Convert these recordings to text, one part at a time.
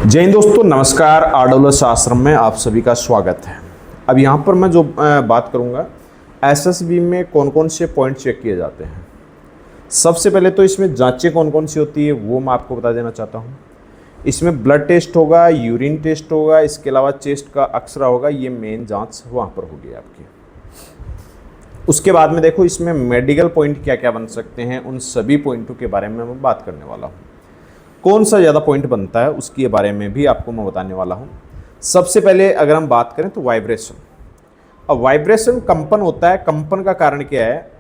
जय हिंद दोस्तों, नमस्कार। आर्डोलस आश्रम में आप सभी का स्वागत है। अब यहाँ पर मैं जो बात करूँगा, एसएसबी में कौन कौन से पॉइंट चेक किए जाते हैं। सबसे पहले तो इसमें जांचें कौन कौन सी होती है वो मैं आपको बता देना चाहता हूँ। इसमें ब्लड टेस्ट होगा, यूरिन टेस्ट होगा, इसके अलावा चेस्ट का एक्सरे होगा। ये मेन जाँच वहाँ पर होगी आपकी। उसके बाद में देखो, इसमें मेडिकल पॉइंट क्या क्या बन सकते हैं, उन सभी पॉइंटों के बारे में मैं बात करने वाला हूँ। कौन सा ज़्यादा पॉइंट बनता है उसके बारे में भी आपको मैं बताने वाला हूँ। सबसे पहले अगर हम बात करें तो वाइब्रेशन। अब वाइब्रेशन कंपन होता है। कंपन का कारण क्या है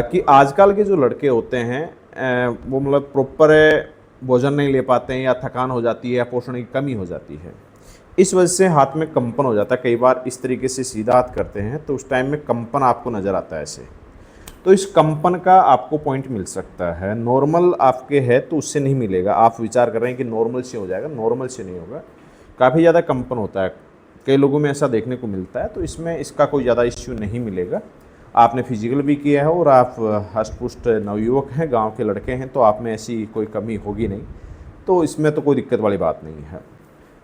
कि आजकल के जो लड़के होते हैं वो मतलब प्रॉपर भोजन नहीं ले पाते हैं, या थकान हो जाती है, या पोषण की कमी हो जाती है। इस वजह से हाथ में कंपन हो जाता है। कई बार इस तरीके से सीधा हाथ करते हैं तो उस टाइम में कंपन आपको नज़र आता है ऐसे। तो इस कंपन का आपको पॉइंट मिल सकता है। नॉर्मल आपके है तो उससे नहीं मिलेगा। आप विचार कर रहे हैं कि नॉर्मल से हो जाएगा, नॉर्मल से नहीं होगा। काफ़ी ज़्यादा कंपन होता है, कई लोगों में ऐसा देखने को मिलता है। तो इसमें इसका कोई ज़्यादा इश्यू नहीं मिलेगा। आपने फिजिकल भी किया है और आप हष्ट-पुष्ट नवयुवक हैं, गाँव के लड़के हैं, तो आप में ऐसी कोई कमी होगी नहीं। तो इसमें तो कोई दिक्कत वाली बात नहीं है।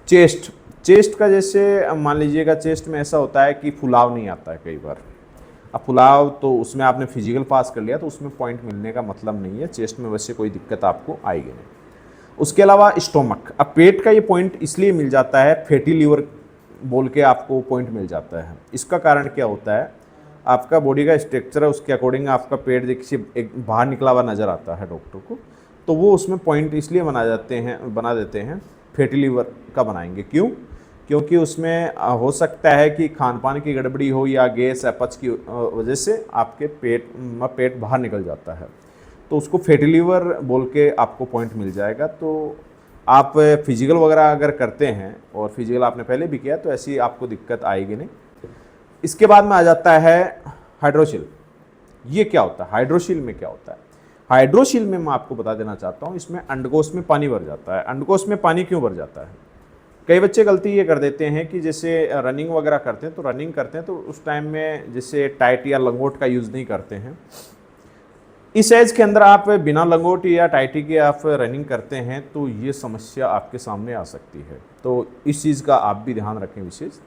चेस्ट का जैसे मान लीजिएगा, चेस्ट में ऐसा होता है कि फुलाव नहीं आता है कई बार। अब फुलाव तो उसमें आपने फिजिकल पास कर लिया तो उसमें पॉइंट मिलने का मतलब नहीं है। चेस्ट में वैसे कोई दिक्कत आपको आएगी नहीं। उसके अलावा स्टोमक, अब पेट का ये पॉइंट इसलिए मिल जाता है, फैटी लीवर बोल के आपको पॉइंट मिल जाता है। इसका कारण क्या होता है, आपका बॉडी का स्ट्रक्चर है, उसके अकॉर्डिंग आपका पेट देखिए एक बाहर निकला हुआ नज़र आता है डॉक्टर को। तो वो उसमें पॉइंट इसलिए बना देते हैं फैटी लीवर का बनाएंगे। क्यों? क्योंकि उसमें हो सकता है कि खान पान की गड़बड़ी हो, या गैस अपच की वजह से आपके पेट बाहर निकल जाता है। तो उसको फैटी लीवर बोल के आपको पॉइंट मिल जाएगा। तो आप फिजिकल वगैरह अगर करते हैं, और फिजिकल आपने पहले भी किया, तो ऐसी आपको दिक्कत आएगी नहीं। इसके बाद में आ जाता है हाइड्रोशिल। ये क्या होता है? हाइड्रोशिल में क्या होता है? हाइड्रोशिल में मैं आपको बता देना चाहता हूँ, इसमें अंडकोश में पानी भर जाता है। अंडकोश में पानी क्यों भर जाता है? कई बच्चे गलती ये कर देते हैं कि जैसे रनिंग वगैरह करते हैं तो उस टाइम में जैसे टाइट या लंगोट का यूज़ नहीं करते हैं। इस एज के अंदर आप बिना लंगोट या टाइटी के आप रनिंग करते हैं तो ये समस्या आपके सामने आ सकती है। तो इस चीज़ का आप भी ध्यान रखें विशेष।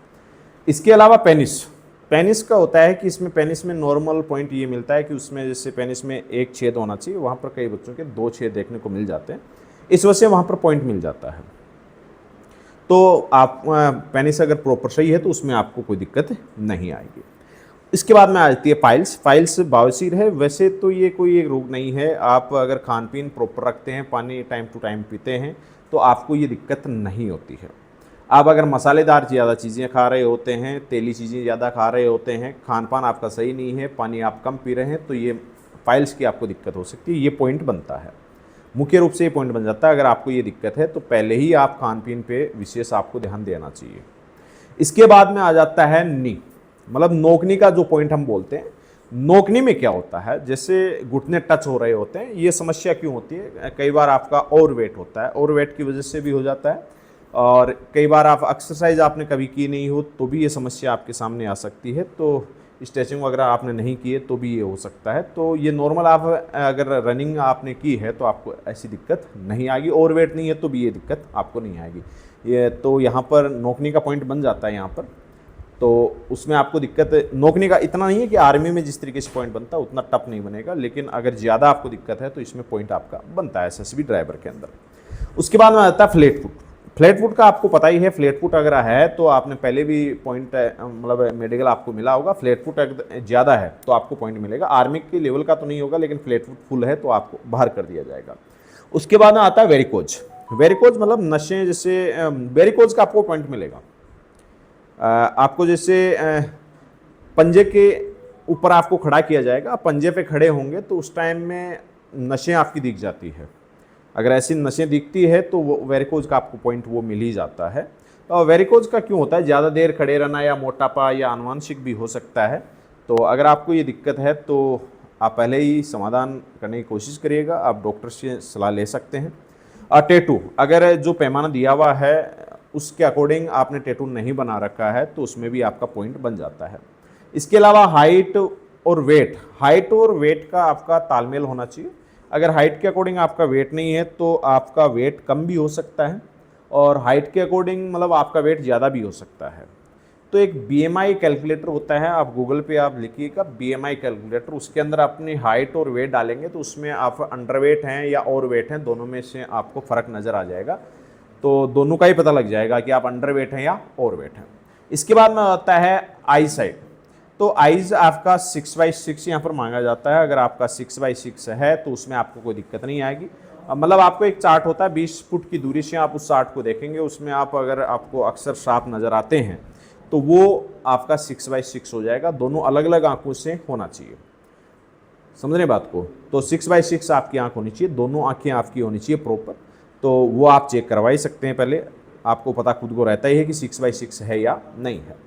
इसके अलावा पेनिस का होता है कि इसमें पेनिस में नॉर्मल पॉइंट ये मिलता है कि उसमें जैसे पेनिस में एक छेद होना चाहिए, वहाँ पर कई बच्चों के 2 छेद देखने को मिल जाते हैं। इस वजह से वहाँ पर पॉइंट मिल जाता है। तो आप पेनिस अगर प्रॉपर सही है तो उसमें आपको कोई दिक्कत नहीं आएगी। इसके बाद में आ जाती है पाइल्स बवासीर है। वैसे तो ये कोई एक रोग नहीं है। आप अगर खान पीन प्रॉपर रखते हैं, पानी टाइम टू टाइम पीते हैं, तो आपको ये दिक्कत नहीं होती है। आप अगर मसालेदार ज़्यादा चीज़ें खा रहे होते हैं, तेली चीज़ें ज़्यादा खा रहे होते हैं, खान पान आपका सही नहीं है, पानी आप कम पी रहे हैं, तो ये पाइल्स की आपको दिक्कत हो सकती है। ये पॉइंट बनता है, मुख्य रूप से ये पॉइंट बन जाता है। अगर आपको ये दिक्कत है तो पहले ही आप खान पीन पे विशेष आपको ध्यान देना चाहिए। इसके बाद में आ जाता है नी, मतलब नोकनी का जो पॉइंट हम बोलते हैं। नोकनी में क्या होता है, जैसे घुटने टच हो रहे होते हैं। ये समस्या क्यों होती है? कई बार आपका ओवरवेट होता है, ओवरवेट की वजह से भी हो जाता है। और कई बार आप एक्सरसाइज आपने कभी की नहीं हो तो भी ये समस्या आपके सामने आ सकती है। तो स्ट्रेचिंग वगैरह आपने नहीं किए तो भी ये हो सकता है। तो ये नॉर्मल, आप अगर रनिंग आपने की है तो आपको ऐसी दिक्कत नहीं आएगी। ओवरवेट नहीं है तो भी ये दिक्कत आपको नहीं आएगी। ये तो यहाँ पर नोकनी का पॉइंट बन जाता है यहाँ पर। तो उसमें आपको दिक्कत नोकनी का इतना नहीं है कि आर्मी में जिस तरीके से पॉइंट बनता है उतना टफ नहीं बनेगा, लेकिन अगर ज़्यादा आपको दिक्कत है तो इसमें पॉइंट आपका बनता है एसएसबी ड्राइवर के अंदर। उसके बाद में आता है फ्लैट फुट का आपको पता ही है। फ्लैट फुट अगर है तो आपने पहले भी पॉइंट मतलब मेडिकल आपको मिला होगा। फ्लैट फुट अगर ज़्यादा है तो आपको पॉइंट मिलेगा। आर्मी के लेवल का तो नहीं होगा, लेकिन फ्लैट फुट फुल है तो आपको बाहर कर दिया जाएगा। उसके बाद में आता है वेरिकोज। वेरिकोज मतलब नशे, जैसे वेरिकोज का आपको पॉइंट मिलेगा। आपको जैसे पंजे के ऊपर आपको खड़ा किया जाएगा, पंजे पे खड़े होंगे तो उस टाइम में नशें आपकी दिख जाती है। अगर ऐसी नशें दिखती है तो वो वेरिकोज का आपको पॉइंट वो मिल ही जाता है। तो वेरिकोज का क्यों होता है? ज़्यादा देर खड़े रहना, या मोटापा, या आनुवंशिक भी हो सकता है। तो अगर आपको ये दिक्कत है तो आप पहले ही समाधान करने की कोशिश करिएगा। आप डॉक्टर से सलाह ले सकते हैं। टैटू, अगर जो पैमाना दिया हुआ है उसके अकॉर्डिंग आपने टैटू नहीं बना रखा है तो उसमें भी आपका पॉइंट बन जाता है। इसके अलावा हाइट और वेट का आपका तालमेल होना चाहिए। अगर हाइट के अकॉर्डिंग आपका वेट नहीं है तो आपका वेट कम भी हो सकता है। और हाइट के अकॉर्डिंग मतलब आपका वेट ज़्यादा भी हो सकता है। तो एक BMI कैलकुलेटर होता है, आप गूगल पे आप लिखिएगा BMI कैलकुलेटर, उसके अंदर अपनी हाइट और वेट डालेंगे तो उसमें आप अंडरवेट हैं या ओवरवेट हैं, दोनों में से आपको फ़र्क नज़र आ जाएगा। तो दोनों का ही पता लग जाएगा कि आप अंडरवेट हैं या ओवरवेट हैं। इसके बाद में आता है आई साइड। तो आइज़ आपका 6/6 यहाँ पर मांगा जाता है। अगर आपका 6/6 है तो उसमें आपको कोई दिक्कत नहीं आएगी। मतलब आपको एक चार्ट होता है 20 फुट की दूरी से आप उस चार्ट को देखेंगे, उसमें आप अगर आपको अक्सर सांप नज़र आते हैं तो वो आपका 6/6 हो जाएगा। दोनों अलग अलग आंखों से होना चाहिए, समझ रहे बात को। तो 6/6 आपकी आंख होनी चाहिए, दोनों आंखें आपकी होनी चाहिए प्रॉपर। तो वो आप चेक करवा ही सकते हैं, पहले आपको पता खुद को रहता ही है कि 6/6 है या नहीं है।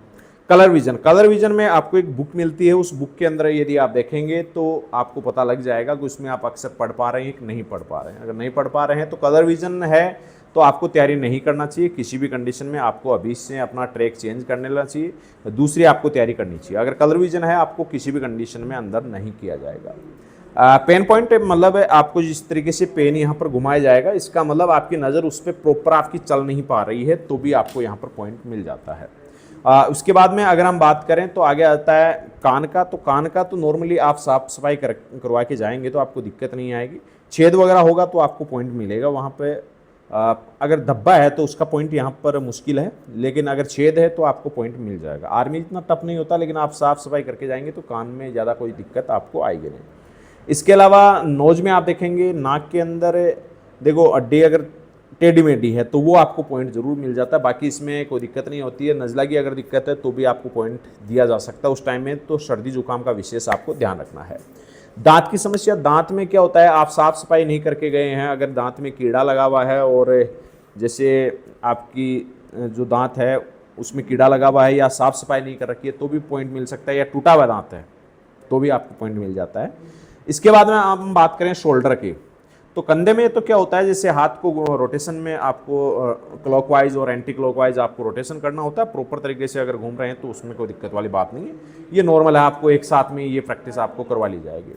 कलर विजन, कलर विजन में आपको एक बुक मिलती है, उस बुक के अंदर यदि आप देखेंगे तो आपको पता लग जाएगा कि उसमें आप अक्सर पढ़ पा रहे हैं कि नहीं पढ़ पा रहे हैं। अगर नहीं पढ़ पा रहे हैं तो कलर विजन है तो आपको तैयारी नहीं करना चाहिए किसी भी कंडीशन में, आपको अभी से अपना ट्रैक चेंज करने लेना चाहिए। दूसरी आपको तैयारी करनी चाहिए, अगर कलर विजन है आपको किसी भी कंडीशन में अंदर नहीं किया जाएगा। पेन पॉइंट मतलब है आपको जिस तरीके से पेन यहाँ पर घुमाया जाएगा, इसका मतलब आपकी नज़र उस पर प्रॉपर आपकी चल नहीं पा रही है तो भी आपको यहाँ पर पॉइंट मिल जाता है। उसके बाद में अगर हम बात करें तो आगे आता है कान का। तो कान का तो नॉर्मली आप साफ सफाई करवा के जाएंगे तो आपको दिक्कत नहीं आएगी। छेद वगैरह होगा तो आपको पॉइंट मिलेगा वहाँ पे। अगर धब्बा है तो उसका पॉइंट यहाँ पर मुश्किल है, लेकिन अगर छेद है तो आपको पॉइंट मिल जाएगा। आर्मी इतना टफ नहीं होता, लेकिन आप साफ सफाई करके जाएंगे तो कान में ज़्यादा कोई दिक्कत आपको आएगी नहीं। इसके अलावा नोज में आप देखेंगे, नाक के अंदर देखो अड्डी अगर टेढ़ी मेढ़ी है तो वो आपको पॉइंट जरूर मिल जाता है, बाकी इसमें कोई दिक्कत नहीं होती है। नज़ला की अगर दिक्कत है तो भी आपको पॉइंट दिया जा सकता है उस टाइम में। तो सर्दी जुकाम का विशेष आपको ध्यान रखना है। दांत की समस्या, दांत में क्या होता है, आप साफ सफाई नहीं करके गए हैं, अगर दांत में कीड़ा लगा हुआ है और जैसे आपकी जो दांत है उसमें कीड़ा लगा हुआ है या साफ सफाई नहीं कर रखी है तो भी पॉइंट मिल सकता है, या टूटा हुआ दांत है तो भी आपको पॉइंट मिल जाता है। इसके बाद में हम बात करें शोल्डर की। तो कंधे में तो क्या होता है, जैसे हाथ को रोटेशन में आपको क्लॉकवाइज और एंटी क्लॉकवाइज आपको रोटेशन करना होता है प्रॉपर तरीके से। अगर घूम रहे हैं तो उसमें कोई दिक्कत वाली बात नहीं है, ये नॉर्मल है। आपको एक साथ में ये प्रैक्टिस आपको करवा ली जाएगी।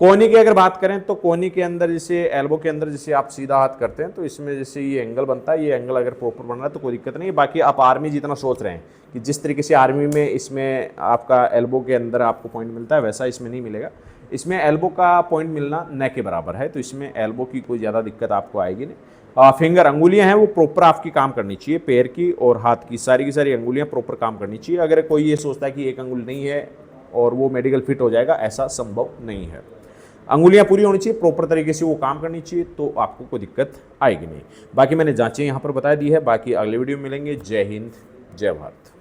कोहनी की अगर बात करें तो कोहनी के अंदर जैसे एल्बो के अंदर जैसे आप सीधा हाथ करते हैं तो इसमें जैसे ये एंगल बनता है, ये एंगल अगर प्रॉपर बन रहा है तो कोई दिक्कत नहीं है। बाकी आप आर्मी जितना सोच रहे हैं कि जिस तरीके से आर्मी में इसमें आपका एल्बो के अंदर आपको पॉइंट मिलता है, वैसा इसमें नहीं मिलेगा। इसमें एल्बो का पॉइंट मिलना न के बराबर है, तो इसमें एल्बो की कोई ज़्यादा दिक्कत आपको आएगी नहीं। फिंगर, अंगुलियां हैं वो प्रॉपर आपकी काम करनी चाहिए, पैर की और हाथ की सारी अंगुलियां प्रॉपर काम करनी चाहिए। अगर कोई ये सोचता है कि एक अंगुली नहीं है और वो मेडिकल फिट हो जाएगा, ऐसा संभव नहीं है। अंगुलियां पूरी होनी चाहिए, प्रॉपर तरीके से वो काम करनी चाहिए, तो आपको कोई दिक्कत आएगी नहीं। बाकी मैंने जांचें यहाँ पर बता दी है। बाकी अगले वीडियो में मिलेंगे। जय हिंद, जय भारत।